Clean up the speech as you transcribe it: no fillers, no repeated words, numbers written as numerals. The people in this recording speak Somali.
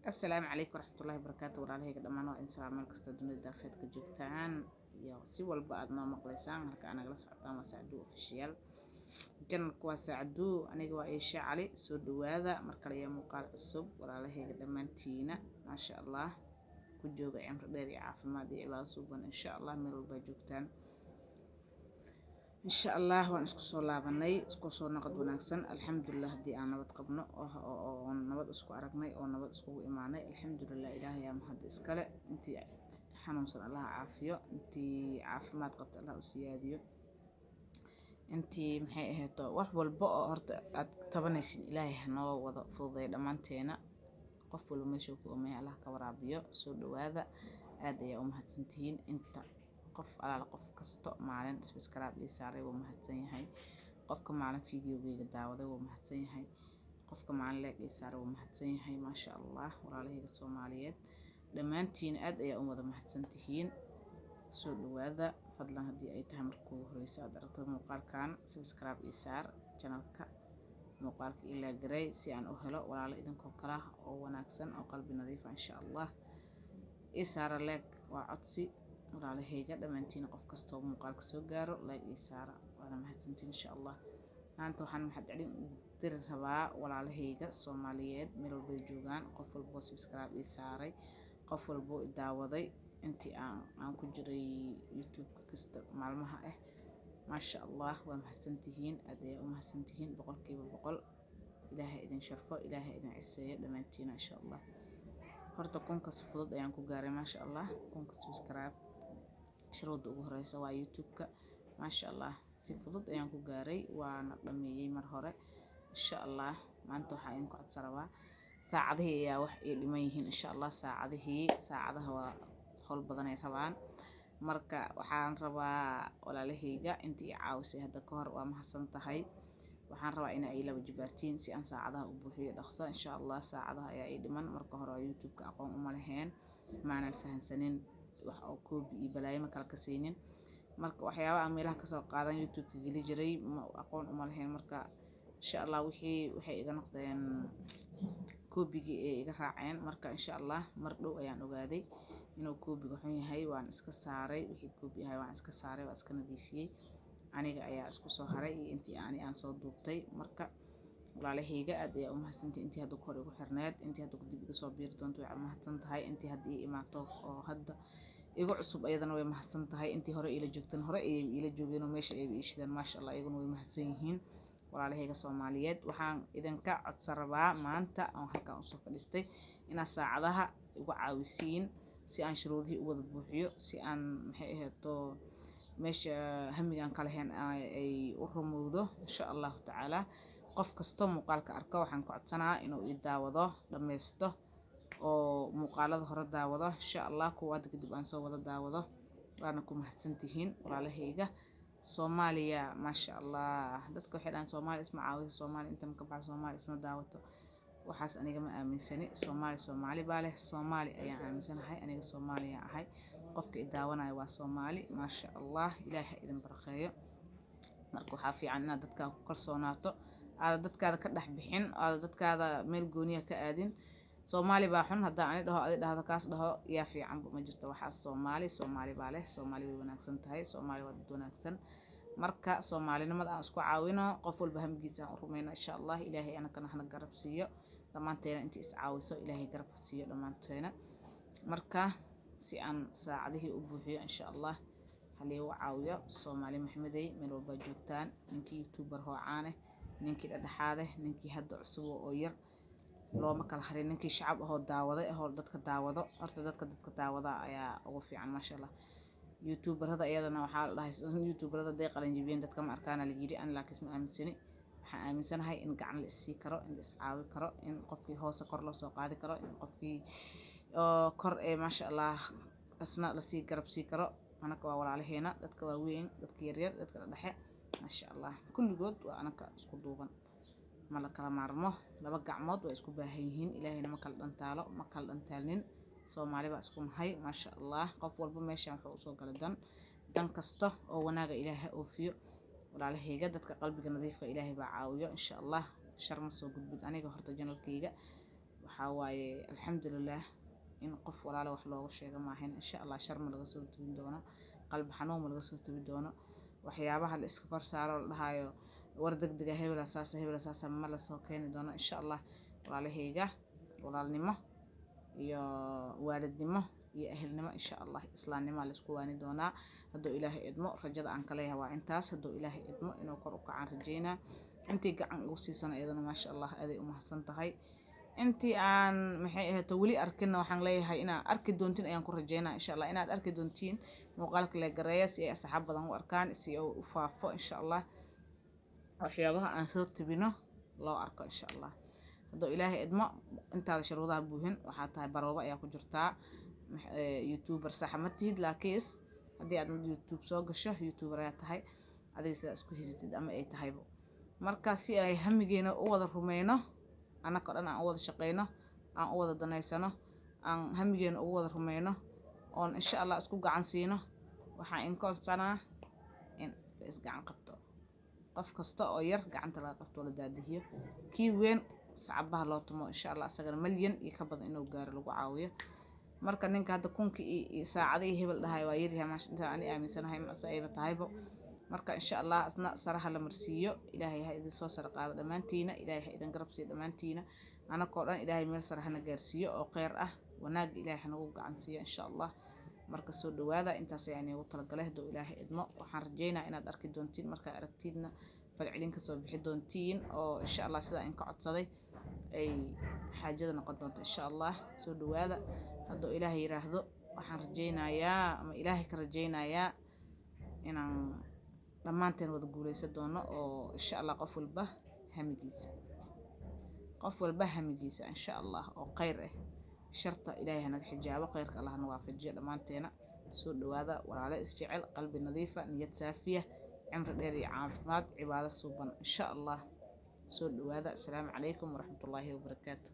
السلام عليكم ورحمة الله وبركاته walaalahayga dhammaan waa in salaam kasta dunida daafeedka joogtaan iyo si walba aad noo maqlaysaan halka aad nagala socotaan waa Saacadu official channelka waa Saacadu aniga waa Aisha Cali soo dhawaada mar kale iyo muuqaal cusub walaalahayga dhammaantiina maasha Allah ku jooga cimri dheer iyo caafimaad iyo cibaado suuban insha Allah meel walba joogtaan إن شاء الله وأنا سكسو لابني سكسو نقد ونكسن الحمد لله دي أنا بتقبنا أو نبض اسكو عرقني أو نبض اسكو إيماني الحمد لله إلهي يا مهد إسكالة أنتي حنوصل الله عافية أنتي عافمات قبط الله وسياديو أنتي محي هيتو وحبل بقى هرت تبنيسين إلهي نوا وضع فوضي دمانتينا قفل ومشوكو ومي الله كورابيو سودو هذا آدي يا أمهات سنتين أنت qof ala qof kasto maalin subscribe ii saaray waa mahadsan yahay qofka maalin fiidiyowgayga daawaday waa mahadsan yahay qofka maalin like ii saaray waa mahadsan yahay ma sha Allah walaalahayga Soomaaliyeed dhamaantiin aad ayaa u wada mahadsan tihiin soo dhawaada fadlan hadii ay tahay markuu horeysa aad aragto muuqaalkan subscribe ii saar channelka muuqaalka ila garay si aan u helo walaalo idinkoo kala oo wanaagsan oo qalbi nadiif ah insha Allah ii saar like waa codsi walaalahayga dhamaantiin qof kasto muuqaalka soo gaaro like ii saara waana mahadsantiin insha Allah maanta waxaan mahad celin u diri rabaa walaalahayga Soomaaliyeed meel walba joogaan qof walba subscribe ii saaray qof walba daawaday intii aan ku jiray YouTube kasta maalmaha ma sha Allah waa mahadsantihiin aad ayaa u mahadsantihiin boqolkiiba boqol ilaahay idin sharfo ilaahay idin ciseeyo dhamaantiin insha Allah horta kunka si fudud ayaan ku gaaray ma sha Allah kunka subscribe shuruuda ugu horeysa waa YouTube-ka ma sha Allah si fudud ayaan ku gaaray waana dhameeyay mar hore insha Allah maanta waxaan ku codsaraa saacadihii ayaa wax ay dhiman yihiin insha Allah saacadaha waa hawl badan ay rabaan marka waxaan rabaa walaalahayga intii caawisay hadda ka hor waa mahadsan tahay waxaan rabaa in ay laba jibaartiin si aan saacadaha u buuxiyo dhaqso insha Allah saacadaha ayaa ay dhiman marka hore YouTube-ka aqoon uma lahayn maana fahansanin wax oo koobi iyo balaayo ma kala kaseynin marka waxyaabaha meelaha ka soo qaadan YouTube-ka gali jiray aqoon uma lahayn marka insha Allah waxay iga noqdeen koobigii ay iga raaceen marka insha Allah mar dhow ayaan ogaaday inuu koobiga xun yahay waan iska saaray wixii koobi yahay waan iska saaray waan iska nadiifiyay aniga ayaa isku soo haray intii aan soo duubtay marka walaalahayga aad ayaa u mahadsantii intii hadda kor igu xirneed intii hadda dib iga soo biiri doonto way mahadsan tahay intii hadda ii imaato oo hadda igu cusub ayadana way mahadsan tahay intii hore ila joogtan hore ay ila joogeen oo meesha ay iishadeen ma sha Allah ayaguna way mahadsan yihiin walaalahayga Soomaaliyeed waxaan idinka codsan rabaa maanta aan halkaan u soo fadhiistay ina saacadaha igu caawisiin si aan shuruudihii u wada buuxiyo si aan maxay ahaato meesha hamigan kala heen ay u rumowdo insha Allah ta'ala qof kasto muuqaalka arko waxaan ku codsanaa inuu ii daawado dhameysto oo muuqaalada hore daawado insha Allah kuwa dib aan soo wada daawado waana ku mahadsantihiin walaalahayga Soomaaliya ma sha Allah dadka waxay dhaan Soomaali isma caawiso Soomaali inta ka baxo Soomaali isma daawato waxaas aniga ma aaminsani Soomaali baa leh Soomaali ayaan aaminsanahay aniga Soomaali ahay qofka i daawanayo waa Soomaali ma sha Allah ilaahay idin barakeeyo marka waxa fiican inaad dadka ku kalsoonaato aad dadkaada ka dhax bixin aad dadkaada meel gooniya ka aadin Soomaali baa xun hadda aan dhahdo kaas dhaho yaa fiican ma jirto waxa Soomaali baa leh Soomaali way wanaagsan tahay Soomaali waa dad wanaagsan marka Soomaalinimada aan isku caawino qof walba hamgiisa aan rumayno insha Allah ilaahay anagana hana garab siiyo dhamaanteena intii is caawiso ilaahay garab siiyo dhamaanteena marka si aan saacadihii u buuxiyo insha Allah halii u caawiyo Soomaali Maxameday meel walba joogtaan ninkii YouTuber oo caan ah ninkii dhexaade ninkii hadda cusub oo yar looma kala harin ninkii shacab ah oo daawaday oo dadka daawado horta dadka daawada ayaa ugu fiican ma sha Allah YouTuberada ayadana waxa la dhahay YouTuberada day qalan jibiyeen dadka ma arkaan la yiri aan laakiin ma aaminsani waxaan aaminsanahay in gacan la isii karo in la is caawi karo in qofkii hoos kor loo soo qaadi karo in qofkii kor ee ma sha Allah asna la sii garab sii karo anaka waa walaalaheena dadka waaweyn dadka yaryar dadka dhexe ma sha Allah kulligood waa anaka isku duuban ma la kala maarmo laba gacmood way isku baahan yihiin ilaahayna ma kala dhantaalnin Soomaali baa isku nahay ma sha Allah qof walba meeshan wuxuu soo galay dan kasta oo wanaaga ilaahay oofiyo walaalahayga dadka qalbiga nadiifka ilaahay baa caawiyo insha Allah shar ma soo gudbid aniga horta channelkayga waxaa waaye alxamdulilah in qof walaalo wax looga sheego maahan insha allah shar ma laga soo tubin doono qalbi xanuun ma laga soo tubi doono waxyaabaha la iska kor saaro la dhahayo war degdega hebela saasa ma la soo keeni doono insha allah walaalahayga walaalnimo iyo waalidnimo iyo ehelnimo insha allah islaamnimo la isku waani doonaa hadduu ilaahay idmo rajada aan ka leeyahay waa intaas hadduu ilaahay idmo inuu kor u kacaan rajeynaa intii gacan igu siisana iyadana maasha allah aaday u mahadsan tahay intii aan maxay ahayd weli arkinna waxaan leeyahay inaad arki doontiin ayaan ku rajeynaa insha allah inaad arki doontiin muuqaalka la gareeya si ay asxaab badan u arkaan si uu u faafo insha allah waxyaabaha aan soo tibino loo arko insha allah hadduu ilaahay idmo intaada shuruudaha buuhin waxaa tahay barooba ayaa ku jirtaa youtuber saxa ma tihid laakiin haddii aad youtube soo gasho youtuber ayaa tahay adiga sidaa isku haysatid ama ay tahayba marka si ay hamigeena u wada rumeyno annaka dhan aan u wada shaqeyno aan u wada danaysano aan hamigeena ugu wada rumeyno oon insha allah isku gacan siino waxaan in koodsanaa in la isgacan qabto qof kasta oo yar gacanta laga qabto la daadihiyo kii weyn sacabaha loo tumo insha allah asagana malyan iyo ka badan inuu gaaro lagu caawiyo marka ninka hadda kunkii iyo saacadii hebel dhahay waa yaryahay maasha inta ani aaminsanahay mase ayba tahayba marka insha allah asna saraha la marsiiyo ilaahay ha idin soo sar qaado dhammaantiina ilaahay ha idin garab siiyo dhammaantiina anakoo dhan ilaahay meel sare hana gaarsiiyo oo kheyr ah wanaag ilaahay hanagu gacan siiyo insha allah marka soo dhawaada intaas ayaan iigu talagalay hadduu ilaahay idmo waxaan rajeynaa inaad arki doontiin markaa aragtiidna falcelin ka soo bixi doontiin oo insha allah sidaa in ka codsaday ay xaajada noqon doonto insha allah soo dhawaada hadduu ilaahay yiraahdo waxaan rajeynayaa ama ilaahay ka rajeynayaa inaan dhammaanteen wada guuleysan doono oo insha allah qof walba hamigiisa insha allah oo kheyr ah sharta ilaahay hanaga xijaabo kheyrka allah na waafajiyo dhammaanteena soo dhawaada walaalo isjecel qalbi nadiifa niyad saafiya cimri dheer iyo caafimaad cibaado suuban insha allah soo dhawaada assalaamu calaykum waraxmatullaahi wabarakaatu